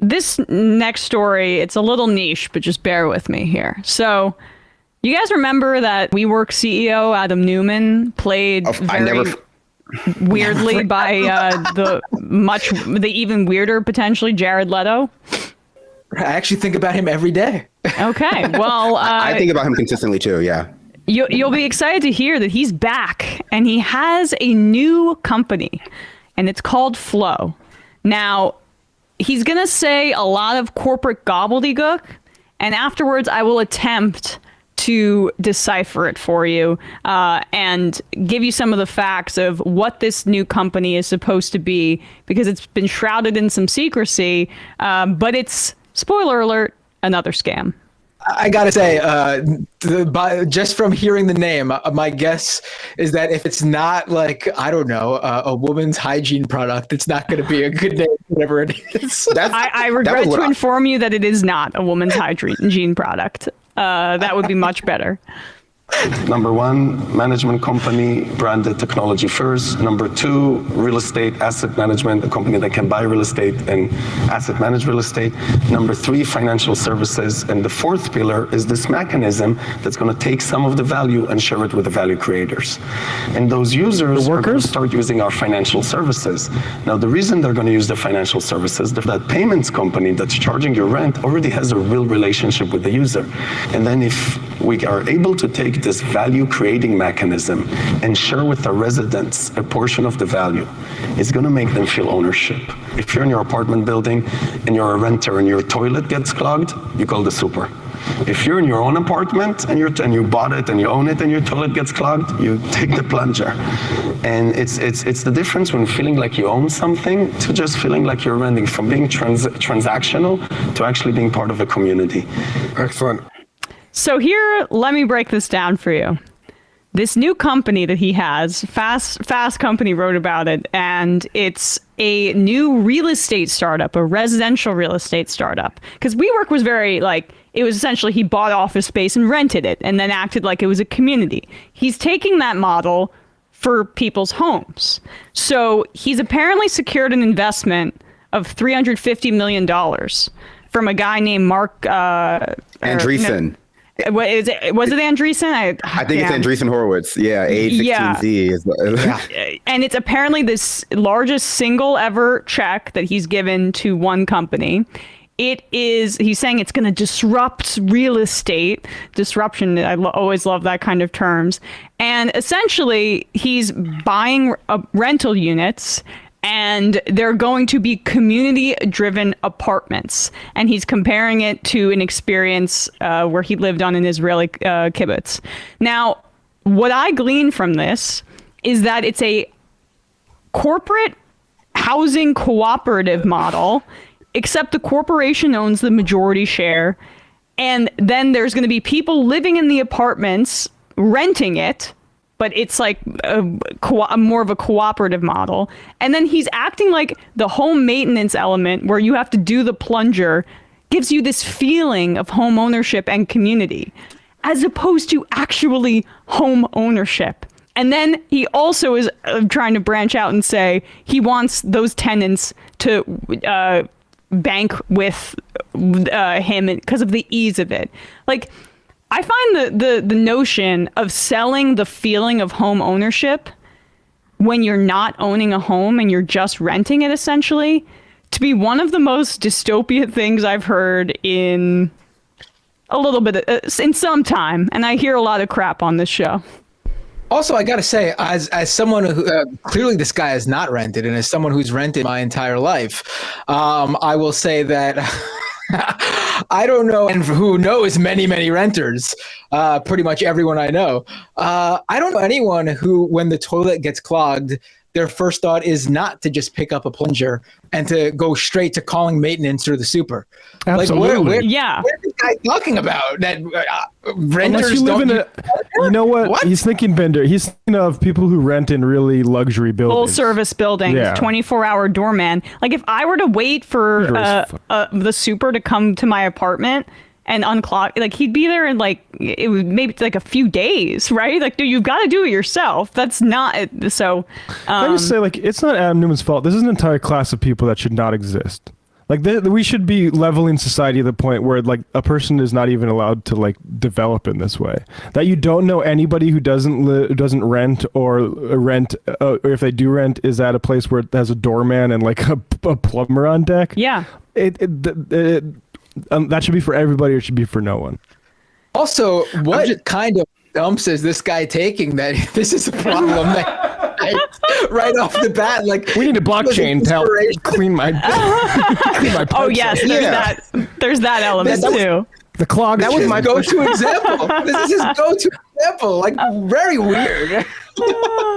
this next story, it's a little niche, but just bear with me here. So you guys remember that WeWork CEO Adam Newman played weirdly by the even weirder, potentially, Jared Leto? I actually think about him every day. Okay, well... I think about him consistently too, yeah. You'll be excited to hear that he's back, and he has a new company, and it's called Flow. Now, he's going to say a lot of corporate gobbledygook, and afterwards I will attempt to decipher it for you and give you some of the facts of what this new company is supposed to be, because it's been shrouded in some secrecy, but it's, spoiler alert, another scam. I gotta say, just from hearing the name, my guess is that if it's not like, I don't know, a woman's hygiene product, it's not going to be a good name, whatever it is. I regret to inform you that it is not a woman's hygiene product. That would be much better. Number one, management company, branded technology first. Number two, real estate asset management, a company that can buy real estate and asset manage real estate. Number three, financial services. And the fourth pillar is this mechanism that's going to take some of the value and share it with the value creators. And those users are going to start using our financial services. Now, the reason they're going to use the financial services, that payments company that's charging your rent already has a real relationship with the user. And then if we are able to take this value creating mechanism and share with the residents a portion of the value, it's going to make them feel ownership. If you're in your apartment building and you're a renter and your toilet gets clogged, you call the super. If you're in your own apartment and you bought it and you own it and your toilet gets clogged, you take the plunger. And it's the difference when feeling like you own something to just feeling like you're renting, from being transactional to actually being part of a community. Excellent. So here, let me break this down for you. This new company that he has, Fast Company wrote about it, and it's a new real estate startup, a residential real estate startup. Because WeWork was very, it was essentially he bought office space and rented it and then acted like it was a community. He's taking that model for people's homes. So he's apparently secured an investment of $350 million from a guy named Mark... Andreessen. What is it? Was it Andreessen? I think it's Andreessen Horowitz. Yeah, A16Z. And it's apparently this largest single ever check that he's given to one company. It is, he's saying it's going to disrupt real estate. Disruption, I always love that kind of terms. And essentially, he's buying rental units, and they're going to be community-driven apartments. And he's comparing it to an experience where he lived on an Israeli kibbutz. Now, what I glean from this is that it's a corporate housing cooperative model, except the corporation owns the majority share. And then there's going to be people living in the apartments renting it, but it's like more of a cooperative model. And then he's acting like the home maintenance element, where you have to do the plunger, gives you this feeling of home ownership and community, as opposed to actually home ownership. And then he also is trying to branch out and say he wants those tenants to bank with him because of the ease of it. Like, I find the notion of selling the feeling of home ownership when you're not owning a home and you're just renting it, essentially, to be one of the most dystopian things I've heard in a little bit, in some time. And I hear a lot of crap on this show. Also, I got to say, as someone who clearly this guy is not rented, and as someone who's rented my entire life, I will say that I don't know, and who knows many renters, pretty much everyone I know. I don't know anyone who, when the toilet gets clogged, their first thought is not to just pick up a plunger and to go straight to calling maintenance or the super. Absolutely. Like, where is this guy talking about? That renters don't. You know what? He's thinking vendor. He's thinking of people who rent in really luxury buildings. Full service buildings, 24-hour doorman. Like, if I were to wait for the super to come to my apartment and unclog, like, he'd be there in it would maybe like a few days, right? Like, dude, you've got to do it yourself. That's not it. So I just say, it's not Adam Newman's fault. This is an entire class of people that should not exist. Like we should be leveling society to the point where like a person is not even allowed to like develop in this way. That you don't know anybody who doesn't rent or or if they do rent is at a place where it has a doorman and like a plumber on deck. Yeah. That should be for everybody, or it should be for no one. Also, what kind of dumps is this guy taking that this is a problem that right off the bat, like we need a blockchain to help clean my oh yes, there's that element too. The clogged. That was my go-to example. This is his go-to example. Like very weird.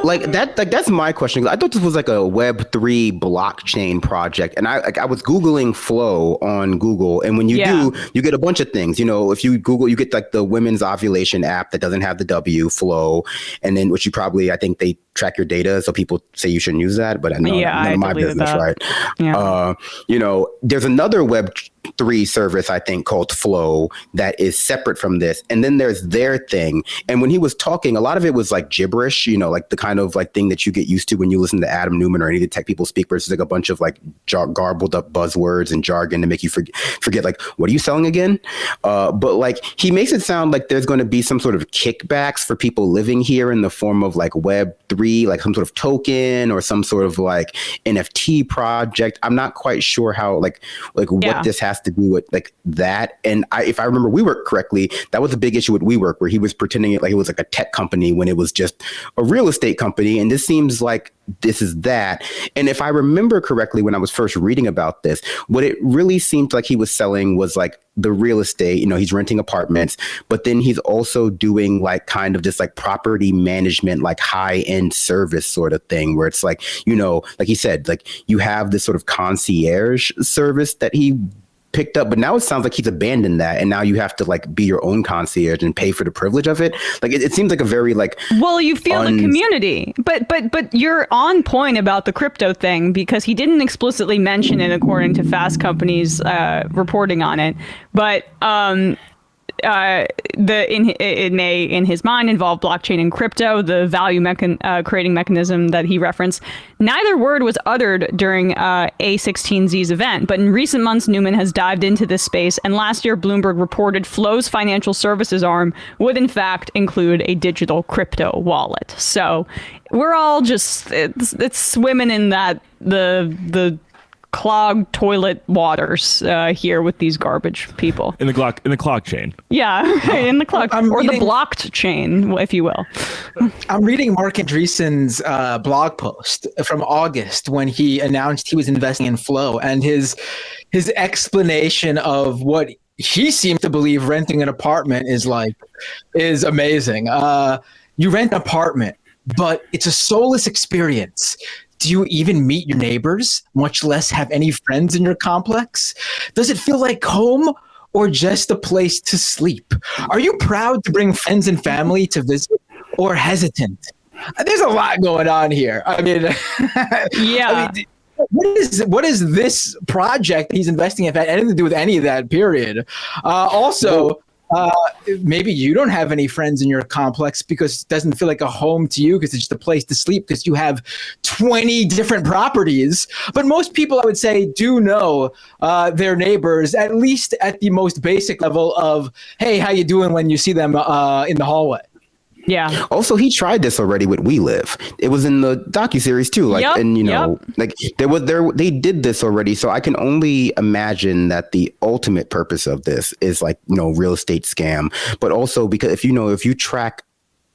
That's my question. I thought this was like a Web3 blockchain project, and I was Googling Flow on Google, and when you do, you get a bunch of things. You know, if you Google, you get like the women's ovulation app that doesn't have the W, Flow, and then which you probably, I think they track your data, so people say you shouldn't use that, but none of my business, right? Yeah. You know, there's another Web3 service I think called Flow that is separate from this, and then there's their thing. And when he was talking, a lot of it was like gibberish, you know, like the kind of like thing that you get used to when you listen to Adam Newman or any of the tech people speak, versus like a bunch of like garbled up buzzwords and jargon to make you forget like, what are you selling again? But like he makes it sound like there's going to be some sort of kickbacks for people living here in the form of like Web3, like some sort of token or some sort of like NFT project. I'm not quite sure how like what this has to do with like that. And if I remember WeWork correctly, that was a big issue with WeWork, where he was pretending it like it was like a tech company when it was just a real estate company. And this seems like this is that. And if I remember correctly, when I was first reading about this, what it really seemed like he was selling was like the real estate. You know, he's renting apartments, but then he's also doing like kind of just like property management, like high end service sort of thing, where it's like, you know, like he said, like you have this sort of concierge service that he picked up, but now it sounds like he's abandoned that, and now you have to like be your own concierge and pay for the privilege of it. Like it seems like a very like, well, you feel the community, but you're on point about the crypto thing, because he didn't explicitly mention it according to Fast Company's reporting on it, but it may in his mind involve blockchain and crypto, the value creating mechanism that he referenced. Neither word was uttered during A16Z's event, but in recent months, Newman has dived into this space, and last year Bloomberg reported Flow's financial services arm would in fact include a digital crypto wallet. So we're all just it's swimming in that the clogged toilet waters here with these garbage people in the clog chain. Yeah, in the clog the blocked chain, if you will. I'm reading Mark Andreessen's blog post from August when he announced he was investing in Flow, and his explanation of what he seems to believe renting an apartment is amazing. You rent an apartment, but it's a soulless experience. Do you even meet your neighbors, much less have any friends in your complex? Does it feel like home or just a place to sleep? Are you proud to bring friends and family to visit, or hesitant? There's a lot going on here. I mean, yeah. What is this project he's investing in? Had anything to do with any of that, period. Maybe you don't have any friends in your complex because it doesn't feel like a home to you, because it's just a place to sleep because you have 20 different properties. But most people, I would say, do know their neighbors, at least at the most basic level of, hey, how you doing, when you see them in the hallway. Yeah. Also, he tried this already with We Live. It was in the docuseries too. Like, and you know, like they did this already. So I can only imagine that the ultimate purpose of this is like, you know, real estate scam. But also because if you track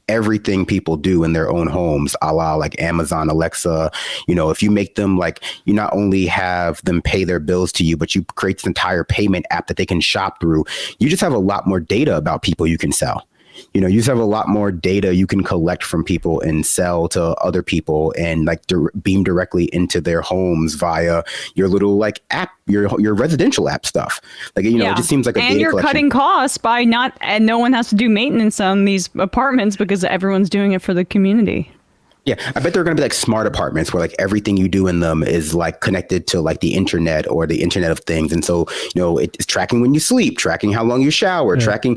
everything people do in their own homes, a la like Amazon, Alexa, you know, if you make them like, you not only have them pay their bills to you, but you create this entire payment app that they can shop through, you just have a lot more data about people you can sell. You know, you just have a lot more data you can collect from people and sell to other people, and like beam directly into their homes via your little like app, your residential app stuff. Like, you know, it just seems like a and you're collection. Cutting costs by and no one has to do maintenance on these apartments because everyone's doing it for the community. Yeah, I bet there are going to be like smart apartments where like everything you do in them is like connected to like the internet or the Internet of Things. And so, it's tracking when you sleep, tracking how long you shower, tracking,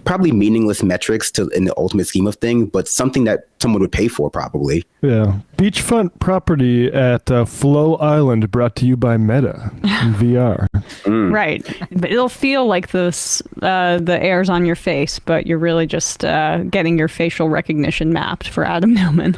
probably meaningless metrics in the ultimate scheme of things, but something that someone would pay for probably. Yeah. Beachfront property at Flow Island brought to you by Meta in VR. Right. But it'll feel like the air's on your face, but you're really just getting your facial recognition mapped for Adam Newman.